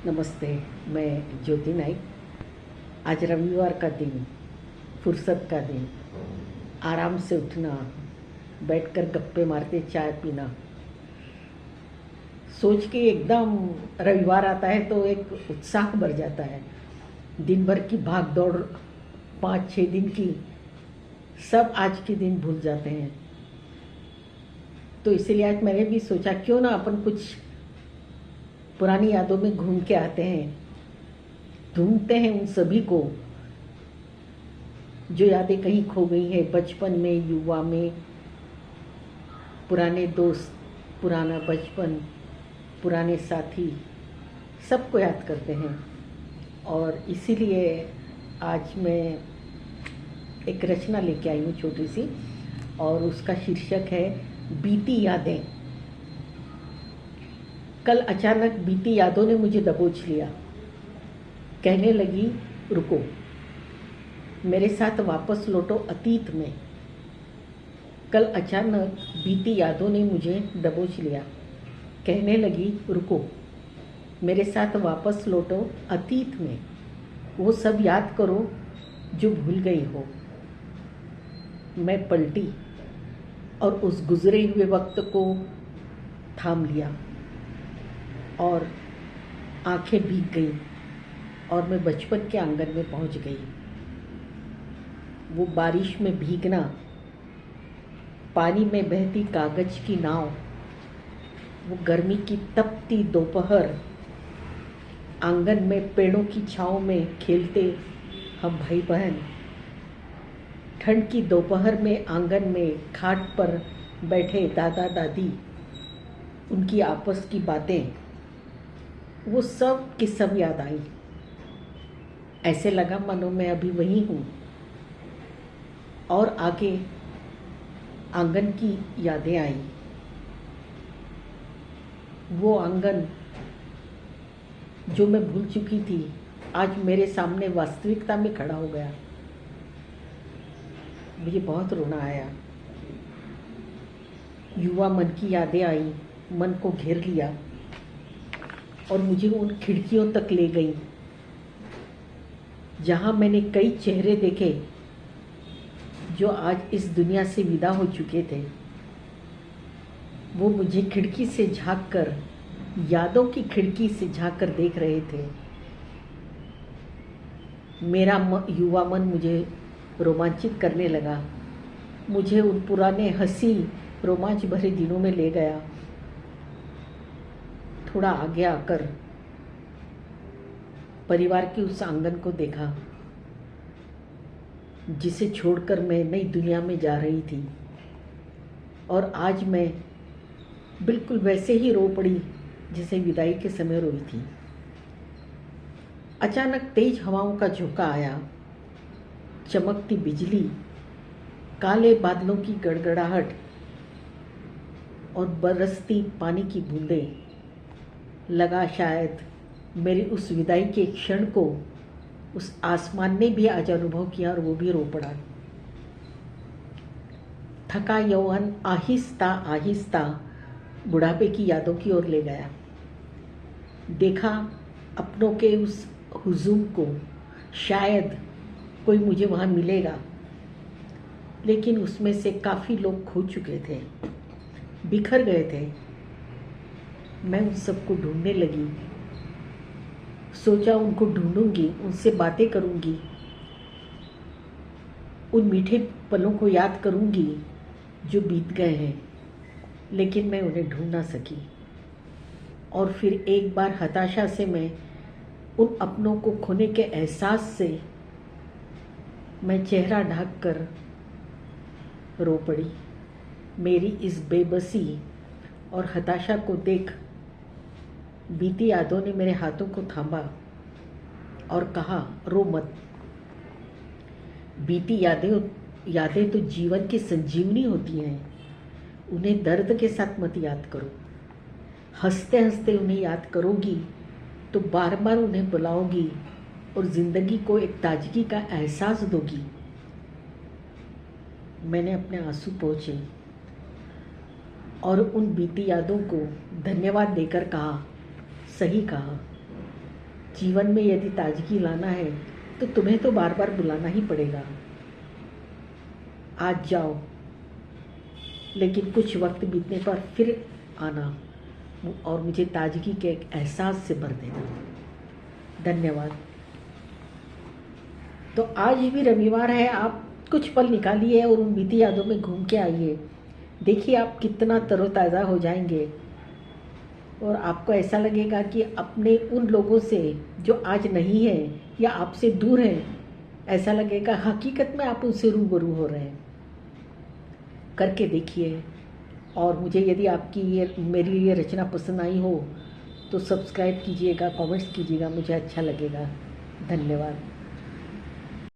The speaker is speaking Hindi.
नमस्ते। मैं ज्योति नाइक। आज रविवार का दिन, फुर्सत का दिन, आराम से उठना, बैठकर गप्पे मारते चाय पीना, सोच के एकदम रविवार आता है तो एक उत्साह भर जाता है। दिन भर की भाग दौड़, 5-6 दिन की, सब आज के दिन भूल जाते हैं। तो इसीलिए आज मैंने भी सोचा क्यों ना अपन कुछ पुरानी यादों में घूम के आते हैं, ढूंढते हैं उन सभी को जो यादें कहीं खो गई हैं बचपन में, युवा में। पुराने दोस्त, पुराना बचपन, पुराने साथी, सबको याद करते हैं। और इसीलिए आज मैं एक रचना लेके आई हूँ छोटी सी, और उसका शीर्षक है बीती यादें। कल अचानक बीती यादों ने मुझे दबोच लिया। कहने लगी, रुको, मेरे साथ वापस लौटो अतीत में। कल अचानक बीती यादों ने मुझे दबोच लिया। कहने लगी, रुको, मेरे साथ वापस लौटो अतीत में। वो सब याद करो जो भूल गई हो। मैं पलटी और उस गुजरे हुए वक्त को थाम लिया, और आंखें भीग गईं और मैं बचपन के आंगन में पहुंच गई। वो बारिश में भीगना, पानी में बहती कागज की नाव, वो गर्मी की तपती दोपहर, आंगन में पेड़ों की छांव में खेलते हम भाई बहन। ठंड की दोपहर में आंगन में खाट पर बैठे दादा दादी, उनकी आपस की बातें, वो सब की सब याद आई। ऐसे लगा मानो मैं अभी वही हूँ। और आगे आंगन की यादें आई। वो आंगन जो मैं भूल चुकी थी, आज मेरे सामने वास्तविकता में खड़ा हो गया। मुझे बहुत रोना आया। युवा मन की यादें आई, मन को घेर लिया और मुझे उन खिड़कियों तक ले गई जहां मैंने कई चेहरे देखे जो आज इस दुनिया से विदा हो चुके थे। वो मुझे खिड़की से झांक कर, यादों की खिड़की से झांक कर देख रहे थे। मेरा युवा मन मुझे रोमांचित करने लगा। मुझे उन पुराने हंसी रोमांच भरे दिनों में ले गया। थोड़ा आगे आकर परिवार के उस आंगन को देखा जिसे छोड़कर मैं नई दुनिया में जा रही थी। और आज मैं बिल्कुल वैसे ही रो पड़ी जैसे विदाई के समय रोई थी। अचानक तेज हवाओं का झोंका आया, चमकती बिजली, काले बादलों की गड़गड़ाहट और बरसती पानी की बूंदें। लगा शायद मेरी उस विदाई के क्षण को उस आसमान ने भी आज अनुभव किया और वो भी रो पड़ा। थका यौवन आहिस्ता आहिस्ता बुढ़ापे की यादों की ओर ले गया। देखा अपनों के उस हुजूम को, शायद कोई मुझे वहाँ मिलेगा, लेकिन उसमें से काफ़ी लोग खो चुके थे, बिखर गए थे। मैं उन सबको ढूंढने लगी। सोचा उनको ढूंढूंगी, उनसे बातें करूंगी, उन मीठे पलों को याद करूंगी जो बीत गए हैं, लेकिन मैं उन्हें ढूंढ ना सकी। और फिर एक बार हताशा से मैं उन अपनों को खोने के एहसास से मैं चेहरा ढक कर रो पड़ी। मेरी इस बेबसी और हताशा को देख बीती यादों ने मेरे हाथों को थामा और कहा, रो मत। बीती यादें तो जीवन की संजीवनी होती हैं। उन्हें दर्द के साथ मत याद करो। हंसते हंसते उन्हें याद करोगी तो बार बार उन्हें बुलाओगी और जिंदगी को एक ताजगी का एहसास दोगी। मैंने अपने आंसू पोंछे और उन बीती यादों को धन्यवाद देकर कहा, सही कहा, जीवन में यदि ताजगी लाना है तो तुम्हें तो बार बार बुलाना ही पड़ेगा। आज जाओ, लेकिन कुछ वक्त बीतने पर फिर आना और मुझे ताजगी के एक एहसास से भर देना। धन्यवाद। तो आज भी रविवार है, आप कुछ पल निकालिए और उन बीती यादों में घूम के आइए। देखिए आप कितना तरोताज़ा हो जाएंगे और आपको ऐसा लगेगा कि अपने उन लोगों से जो आज नहीं है या आपसे दूर हैं, ऐसा लगेगा हकीकत में आप उनसे रूबरू हो रहे हैं। करके देखिए। और मुझे यदि आपकी ये मेरी ये रचना पसंद आई हो तो सब्सक्राइब कीजिएगा, कमेंट्स कीजिएगा, मुझे अच्छा लगेगा। धन्यवाद।